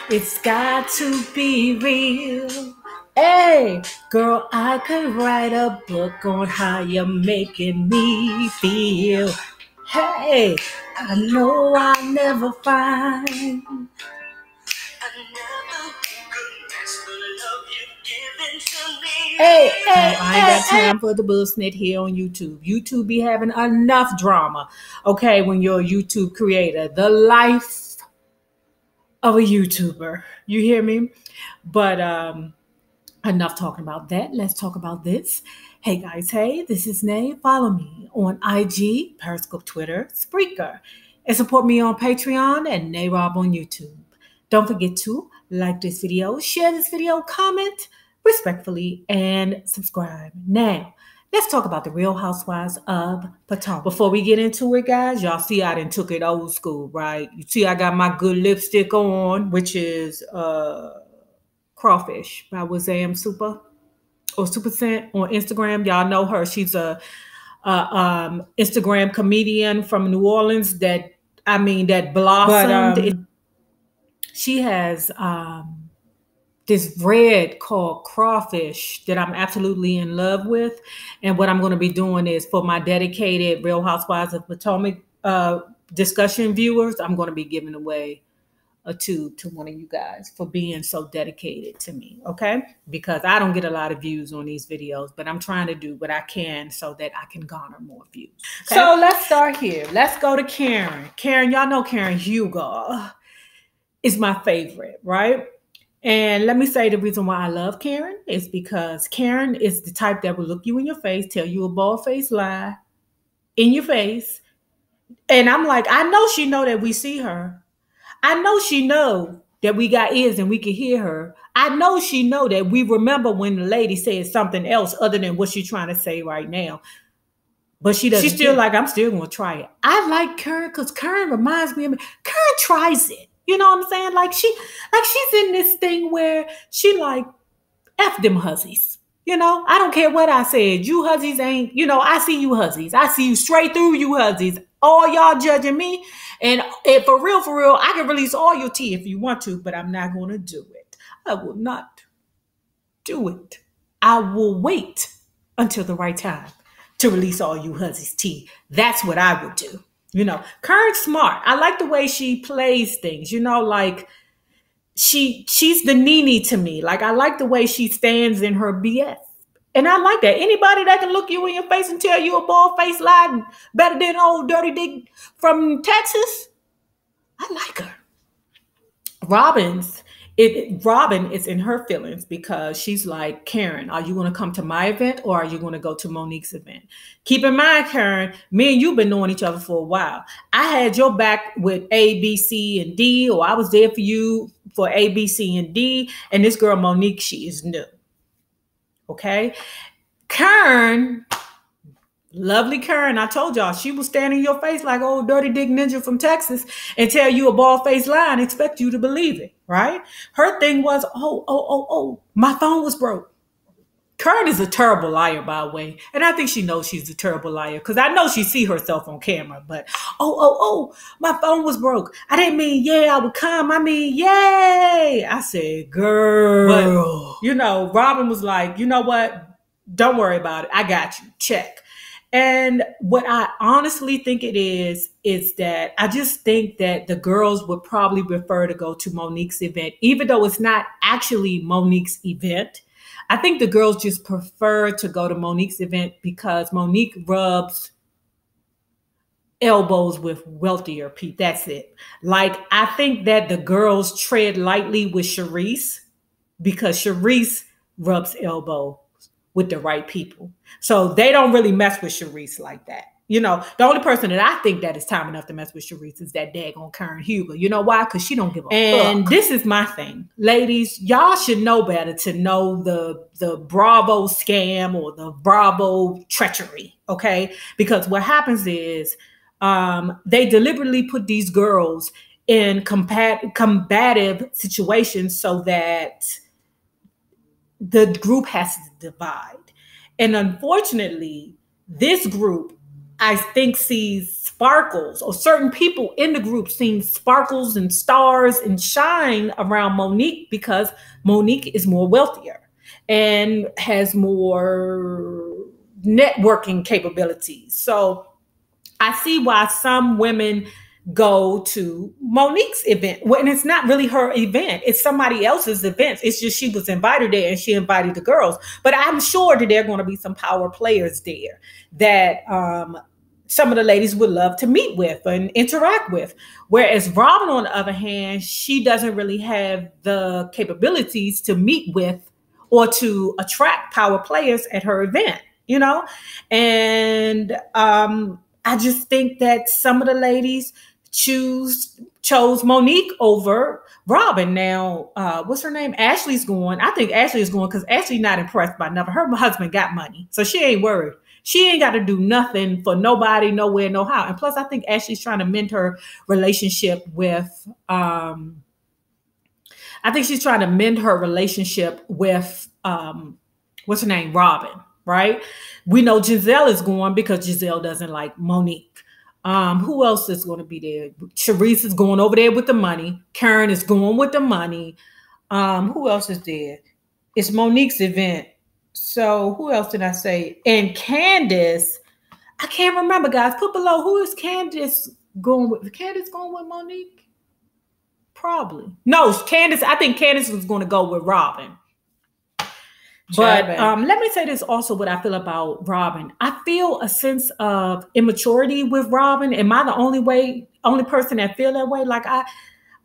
It's got to be real. Hey, girl, I could write a book on how you're making me feel. Hey, I know I'll never find Hey, I ain't got time for the bullshit here on YouTube. YouTube be having enough drama. Okay, when you're a YouTube creator, the life of a YouTuber. You hear me? But enough talking about that. Let's talk about this. Hey guys, hey, this is Nay. Follow me on IG, Periscope, Twitter, Spreaker, and support me on Patreon and Nayrob on YouTube. Don't forget to like this video, share this video, comment respectfully, and subscribe. Now, let's talk about the Real Housewives of Potomac. Before we get into it, guys, y'all see I done took it old school, right? You see I got my good lipstick on, which is Crawfish by Wazam Super or Super Scent on Instagram. Y'all know her. She's a Instagram comedian from New Orleans that blossomed. But, she has this red called Crawfish that I'm absolutely in love with. And what I'm going to be doing is for my dedicated Real Housewives of Potomac discussion viewers, I'm going to be giving away a tube to one of you guys for being so dedicated to me, okay? Because I don't get a lot of views on these videos, but I'm trying to do what I can so that I can garner more views. Okay? So let's start here. Let's go to Karen. Karen, y'all know Karen Hugo is my favorite, right? And let me say the reason why I love Karen is because Karen is the type that will look you in your face, tell you a bald-faced lie in your face. And I'm like, I know she know that we see her. I know she know that we got ears and we can hear her. I know she know that we remember when the lady said something else other than what she's trying to say right now. But she doesn't. She's still like, I'm still going to try it. I like Karen because Karen reminds me of me. Karen tries it. You know what I'm saying? Like she's in this thing where she like, F them hussies. You know, I don't care what I said. You hussies ain't, I see you hussies. I see you straight through you hussies. All y'all judging me. And for real, I can release all your tea if you want to, but I'm not going to do it. I will not do it. I will wait until the right time to release all you hussies tea. That's what I would do. Karen's smart. I like the way she plays things, like she's the Nene to me. Like I like the way she stands in her BS. And I like that. Anybody that can look you in your face and tell you a bald-faced lie better than old Dirty Dick from Texas, I like her. Robin is in her feelings because she's like, Karen, are you going to come to my event or are you going to go to Monique's event? Keep in mind, Karen, me and you been knowing each other for a while. I had your back with A, B, C, and D, or I was there for you for A, B, C, and D. And this girl, Monique, she is new. Okay? Karen, lovely Karen, I told y'all, she will stand in your face like old Dirty Dick Ninja from Texas and tell you a bald-faced lie and expect you to believe it, right? Her thing was, my phone was broke. Karen is a terrible liar, by the way. And I think she knows she's a terrible liar because I know she see herself on camera. But, my phone was broke. I didn't mean, I would come. I mean, yay. I said, girl. But, Robin was like, you know what? Don't worry about it. I got you. Check. And what I honestly think it is that I just think that the girls would probably prefer to go to Monique's event, even though it's not actually Monique's event. I think the girls just prefer to go to Monique's event because Monique rubs elbows with wealthier people. That's it. Like, I think that the girls tread lightly with Charisse because Charisse rubs elbows with the right people. So they don't really mess with Charisse like that. The only person that I think that is time enough to mess with Charisse is that daggone Karen Hugo. You know why? Because she don't give a fuck. And this is my thing. Ladies, y'all should know better to know the Bravo scam or the Bravo treachery, okay? Because what happens is they deliberately put these girls in combative situations so that the group has to divide. And unfortunately, this group, I think, sees sparkles, or certain people in the group seen sparkles and stars and shine around Monique because Monique is more wealthier and has more networking capabilities. So I see why some women go to Monique's event when it's not really her event. It's somebody else's event. It's just she was invited there and she invited the girls. But I'm sure that there are going to be some power players there that some of the ladies would love to meet with and interact with. Whereas Robin, on the other hand, she doesn't really have the capabilities to meet with or to attract power players at her event, you know? And I just think that some of the ladies chose Monique over Robin. Now, what's her name? Ashley's going. I think Ashley is going because Ashley's not impressed by nothing. Her husband got money, so she ain't worried. She ain't got to do nothing for nobody, nowhere, no how. And plus, I think Ashley's trying to mend her relationship with. I think she's trying to mend her relationship with what's her name, Robin. Right? We know Giselle is going because Giselle doesn't like Monique. Who else is going to be there? Sharice is going over there with the money. Karen is going with the money. Who else is there? It's Monique's event. So who else did I say? And Candace, I can't remember, guys. Put below, who is Candace going with? Candace going with Monique? Probably. No, Candace, I think Candace was going to go with Robin. But let me say this also, what I feel about Robin. I feel a sense of immaturity with Robin. Am I the only person that feel that way? Like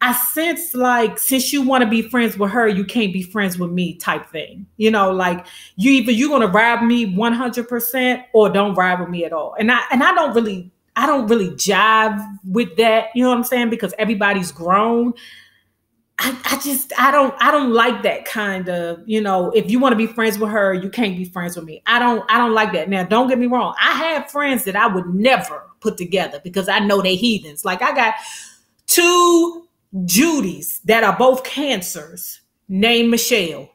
I sense like, since you want to be friends with her, you can't be friends with me type thing. You know, like you're going to ride me 100% or don't ride with me at all. And I don't really jive with that. You know what I'm saying? Because everybody's grown. I don't like that kind of, you know, if you want to be friends with her, you can't be friends with me. I don't like that. Now, don't get me wrong. I have friends that I would never put together because I know they heathens. Like I got 2 Judys that are both Cancers named Michelle,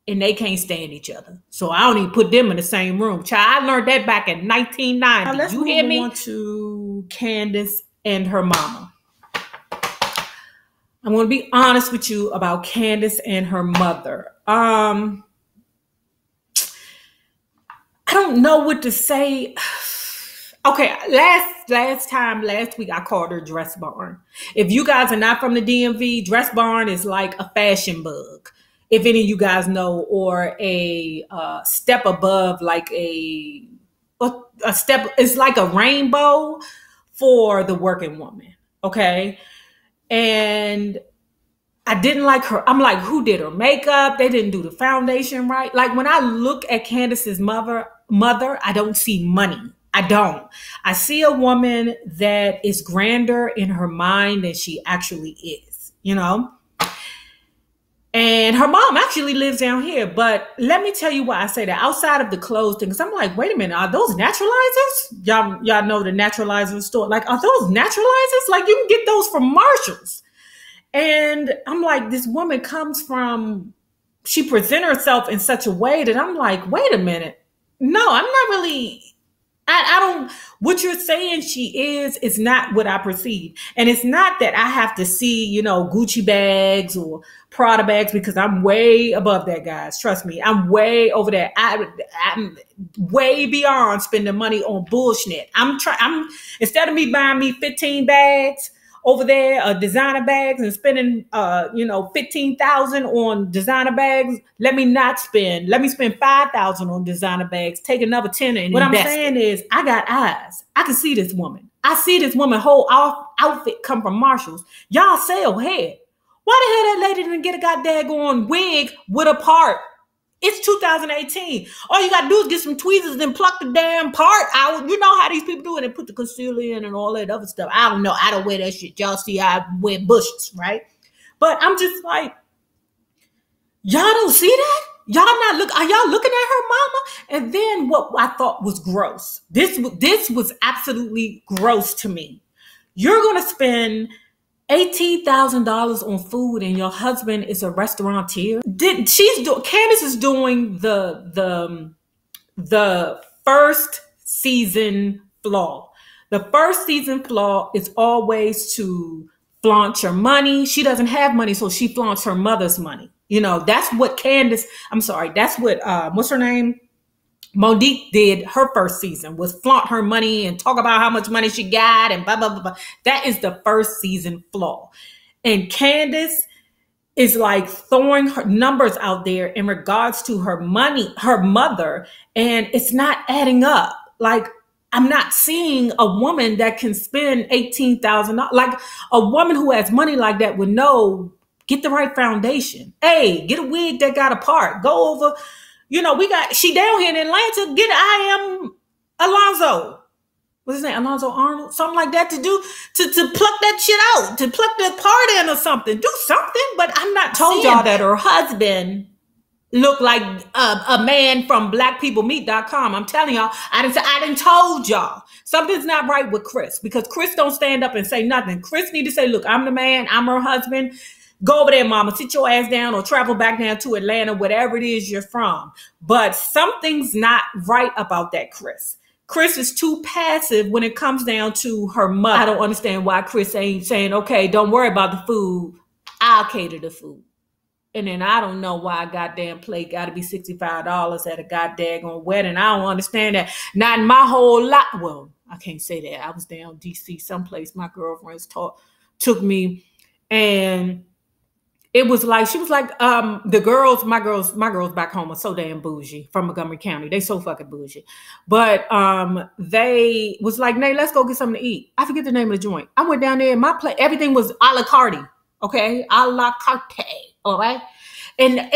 and they can't stand each other. So I don't even put them in the same room. Child, I learned that back in 1990. Now, let's you hear me? On to Candace and her mama. I'm going to be honest with you about Candace and her mother. I don't know what to say. Okay, last week I called her Dress Barn. If you guys are not from the DMV, Dress Barn is like a fashion bug, if any of you guys know, or a step above, like a step. It's like a rainbow for the working woman. Okay. And I didn't like her. I'm like, who did her makeup? They didn't do the foundation right. Like when I look at Candace's mother, I don't see money. I don't. I see a woman that is grander in her mind than she actually is, you know? And her mom actually lives down here. But let me tell you why I say that. Outside of the clothes thing, because I'm like, wait a minute, are those naturalizers? Y'all know the naturalizer store. Like, are those naturalizers? Like, you can get those from Marshall's. And I'm like, this woman comes from, she presents herself in such a way that I'm like, wait a minute. No, I'm not really, I don't, what you're saying she is not what I perceive. And it's not that I have to see, you know, Gucci bags or Prada bags, because I'm way above that, guys. Trust me, I'm way over that. I'm way beyond spending money on bullshit. I'm instead of me buying me 15 bags over there, designer bags, and spending, 15,000 on designer bags. Let me spend 5,000 on designer bags, take another 10 and what invest. I'm saying is, I got eyes. I can see this woman. I see this woman whole outfit come from Marshall's. Y'all sell hair. Why the hell that lady didn't get a goddamn wig with a part? It's 2018. All you gotta do is get some tweezers and pluck the damn part out. You know how these people do it and put the concealer in and all that other stuff. I don't know. I don't wear that shit. Y'all see I wear bushes, right? But I'm just like, y'all don't see that? Are y'all looking at her mama? And then what I thought was gross. This was absolutely gross to me. You're gonna spend $18,000 on food and your husband is a restaurateur. Candace is doing the first season vlog. The first season flaw is always to flaunt your money. She doesn't have money, so she flaunts her mother's money. You know, that's what that's what, what's her name? Monique did her first season, was flaunt her money and talk about how much money she got and blah, blah, blah, blah. That is the first season flaw. And Candace is like throwing her numbers out there in regards to her money, her mother, and it's not adding up. Like, I'm not seeing a woman that can spend $18,000. Like, a woman who has money like that would know, get the right foundation. Hey, get a wig that got a part. Go over, you know, she down here in Atlanta, get Alonzo. What's his name? Alonzo Arnold? Something like that to pluck that shit out, to pluck that part in or something. Do something, but I'm not told y'all that her husband look like a man from blackpeoplemeet.com. I'm telling y'all, I didn't told y'all. Something's not right with Chris, because Chris don't stand up and say nothing. Chris need to say, look, I'm the man, I'm her husband. Go over there, mama, sit your ass down or travel back down to Atlanta, whatever it is you're from. But something's not right about that, Chris. Chris is too passive when it comes down to her mother. I don't understand why Chris ain't saying, okay, don't worry about the food, I'll cater the food. And then I don't know why a goddamn plate got to be $65 at a goddamn wedding. I don't understand that. Not in my whole life. Well, I can't say that. I was down DC someplace. My girlfriends took me, and it was like, she was like, my girls back home are so damn bougie from Montgomery County. They so fucking bougie. But they was like, Nay, let's go get something to eat. I forget the name of the joint. I went down there and my plate, everything was a la carte. Okay, a la carte. All right. And at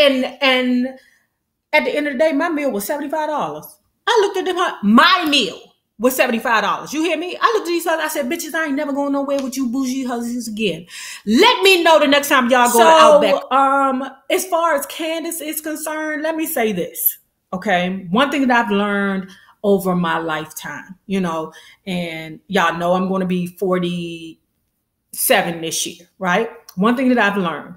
the end of the day, my meal was $75. I looked at them, my meal was $75. You hear me? I looked at these others, I said, bitches, I ain't never going nowhere with you bougie husbands again. Let me know the next time y'all go to Outback. As far as Candace is concerned, let me say this. Okay. One thing that I've learned over my lifetime, you know, and y'all know I'm going to be 47 this year, right? One thing that I've learned,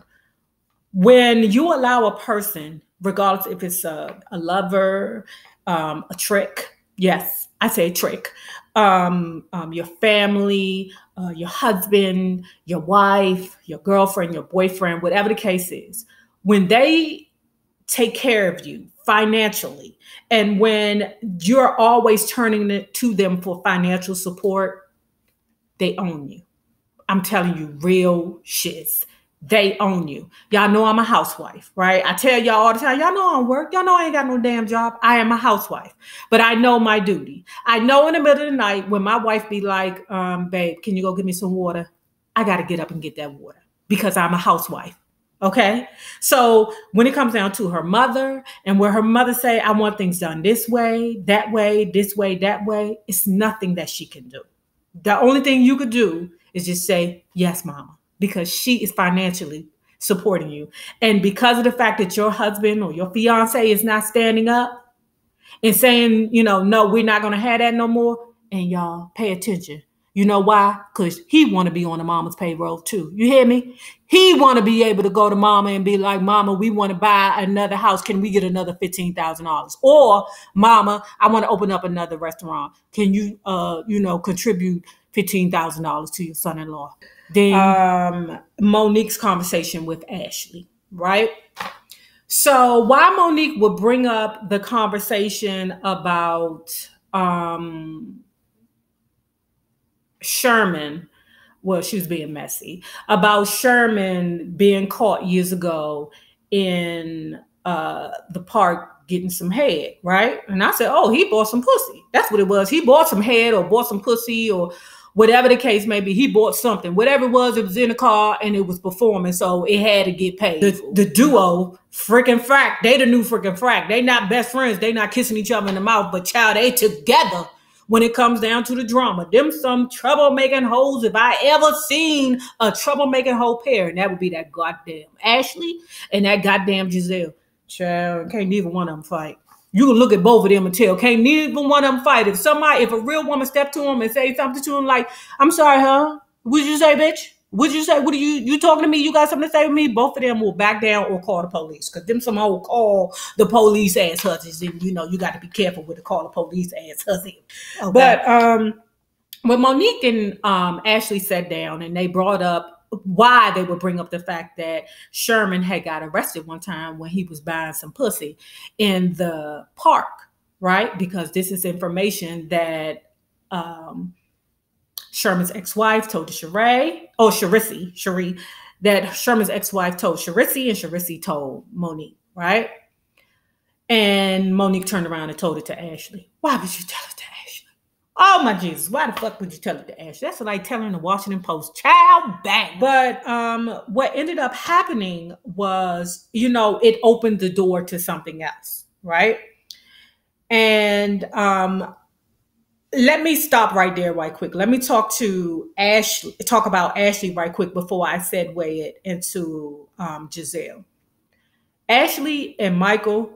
when you allow a person, regardless if it's a lover, a trick, yes, I say trick, your family, your husband, your wife, your girlfriend, your boyfriend, whatever the case is, when they take care of you financially, and when you're always turning to them for financial support, they own you. I'm telling you, real shiz. They own you. Y'all know I'm a housewife, right? I tell y'all all the time, y'all know I don't work. Y'all know I ain't got no damn job. I am a housewife, but I know my duty. I know in the middle of the night when my wife be like, babe, can you go get me some water? I got to get up and get that water because I'm a housewife. Okay. So when it comes down to her mother, and where her mother say, I want things done this way, that way, this way, that way, it's nothing that she can do. The only thing you could do is just say, yes, mama, because she is financially supporting you. And because of the fact that your husband or your fiance is not standing up and saying, you know, no, we're not going to have that no more. And y'all pay attention. You know why? Because he want to be on the mama's payroll too. You hear me? He want to be able to go to mama and be like, mama, we want to buy another house. Can we get another $15,000? Or mama, I want to open up another restaurant. Can you, contribute $15,000 to your son-in-law? Then Monique's conversation with Ashley, right? So why Monique would bring up the conversation about Sherman, well, she was being messy, about Sherman being caught years ago in the park getting some head, right? And I said, oh, he bought some pussy. That's what it was. He bought some head or bought some pussy or whatever the case may be. He bought something. Whatever it was in the car and it was performing, so it had to get paid. The duo, freaking frack, they the new freaking frack. They not best friends. They not kissing each other in the mouth, but child, they together. When it comes down to the drama, them some troublemaking hoes. If I ever seen a troublemaking hoe pair, and that would be that goddamn Ashley and that goddamn Giselle. Child, can't neither one of them fight. You can look at both of them and tell, can't neither one of them fight. If a real woman step to them and say something to them like, I'm sorry, huh? What'd you say, bitch? What'd you say? What are you talking to me? You got something to say with me? Both of them will back down or call the police. Because them some old call the police ass husbands. And you know, you got to be careful with the call the police ass husband. Okay. But when Monique and Ashley sat down and they brought up why they would bring up the fact that Sherman had got arrested one time when he was buying some pussy in the park, right? Because this is information that Sherman's ex-wife told to Cherie, that Sherman's ex-wife told Cherie and Cherie told Monique, right? And Monique turned around and told it to Ashley. Why would you tell it to Ashley? Oh my Jesus, why the fuck would you tell it to Ashley? That's like telling the Washington Post, child bang. But what ended up happening was, it opened the door to something else, right? And let me stop right there right quick. Let me talk about Ashley right quick before I segue it into Giselle. Ashley and Michael,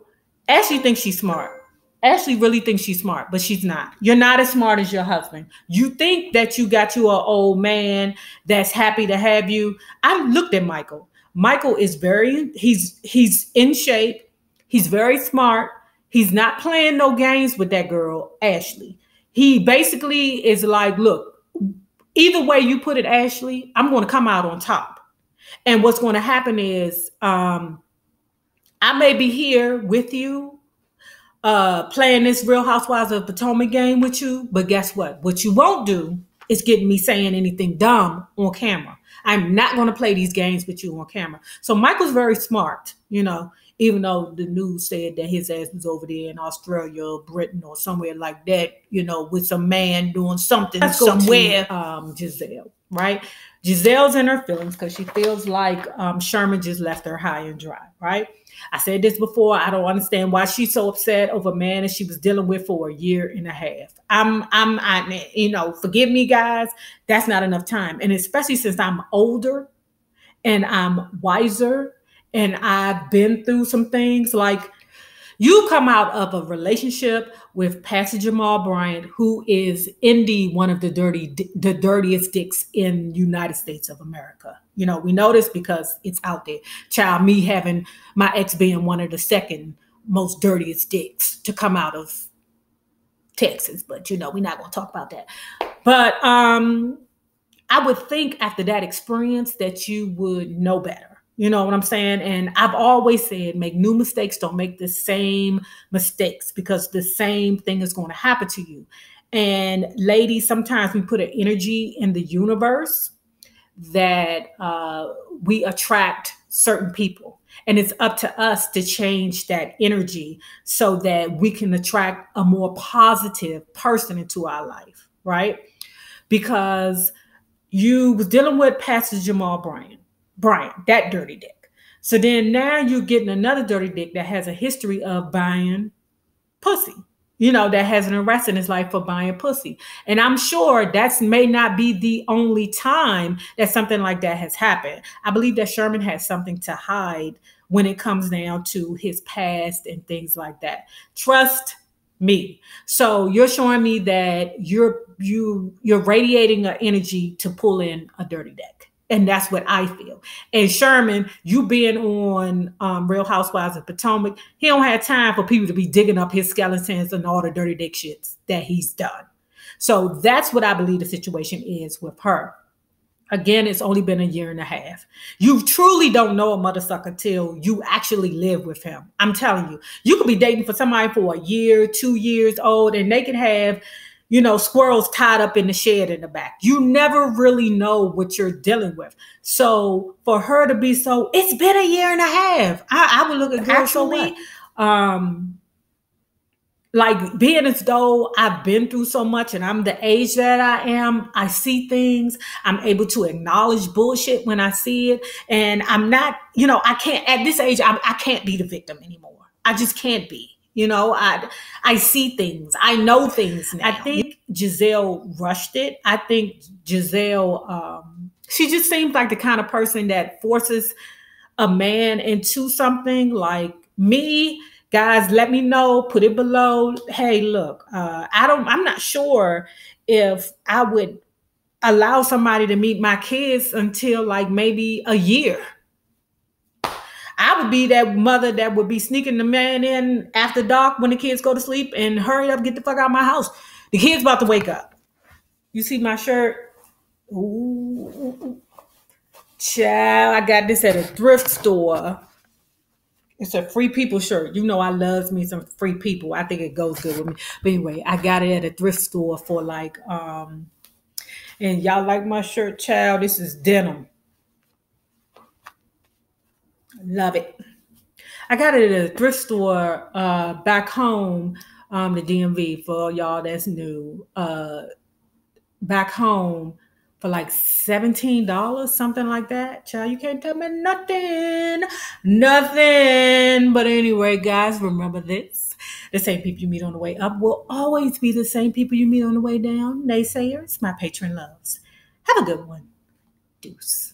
Ashley thinks she's smart. Ashley really thinks she's smart, but she's not. You're not as smart as your husband. You think that you got you an old man that's happy to have you. I looked at Michael. Michael is he's in shape. He's very smart. He's not playing no games with that girl, Ashley. He basically is like, look, either way you put it, Ashley, I'm going to come out on top. And what's going to happen is I may be here with you playing this Real Housewives of Potomac game with you, but guess what? What you won't do is get me saying anything dumb on camera. I'm not going to play these games with you on camera. So Michael's very smart, even though the news said that his ass was over there in Australia or Britain or somewhere like that, with some man doing something somewhere. Giselle, right? Giselle's in her feelings because she feels like Sherman just left her high and dry, right? I said this before. I don't understand why she's so upset over a man that she was dealing with for a year and a half. Forgive me, guys. That's not enough time. And especially since I'm older and I'm wiser and I've been through some things. Like, you come out of a relationship with Pastor Jamal Bryant, who is indeed one of the dirtiest dicks in the United States of America. We know this because it's out there. Child, me having my ex being one of the second most dirtiest dicks to come out of Texas. But, we're not going to talk about that. But I would think after that experience that you would know better. You know what I'm saying? And I've always said, make new mistakes. Don't make the same mistakes, because the same thing is going to happen to you. And ladies, sometimes we put an energy in the universe that we attract certain people. And it's up to us to change that energy so that we can attract a more positive person into our life, right? Because you was dealing with Pastor Jamal Bryant, that dirty dick. So then now you're getting another dirty dick that has a history of buying pussy, that has an arrest in his life for buying pussy. And I'm sure that may not be the only time that something like that has happened. I believe that Sherman has something to hide when it comes down to his past and things like that. Trust me. So you're showing me that you're radiating an energy to pull in a dirty dick. And that's what I feel. And Sherman, you being on Real Housewives of Potomac, he don't have time for people to be digging up his skeletons and all the dirty dick shits that he's done. So that's what I believe the situation is with her. Again, it's only been a year and a half. You truly don't know a mother sucker till you actually live with him. I'm telling you. You could be dating for somebody for a year, 2 years old, and they could have squirrels tied up in the shed in the back. You never really know what you're dealing with. So for her to be it's been a year and a half. I would look at girls actually, like being as though I've been through so much and I'm the age that I am. I see things. I'm able to acknowledge bullshit when I see it. And I'm not, I can't, at this age, I can't be the victim anymore. I just can't be. I see things. I know things now. I think Giselle rushed it. I think Giselle, she just seems like the kind of person that forces a man into something. Like me, guys, let me know, put it below. Hey, look, I'm not sure if I would allow somebody to meet my kids until like maybe a year. I would be that mother that would be sneaking the man in after dark when the kids go to sleep and hurry up, get the fuck out of my house. The kid's about to wake up. You see my shirt? Ooh, child, I got this at a thrift store. It's a free people shirt. You know I loves me some free people. I think it goes good with me. But anyway, I got it at a thrift store for like and y'all like my shirt, child. This is denim. Love it. I got it at a thrift store back home, the DMV for y'all that's new. Back home for like $17, something like that. Child, you can't tell me nothing. Nothing. But anyway, guys, remember this. The same people you meet on the way up will always be the same people you meet on the way down. Naysayers, my patron loves. Have a good one. Deuce.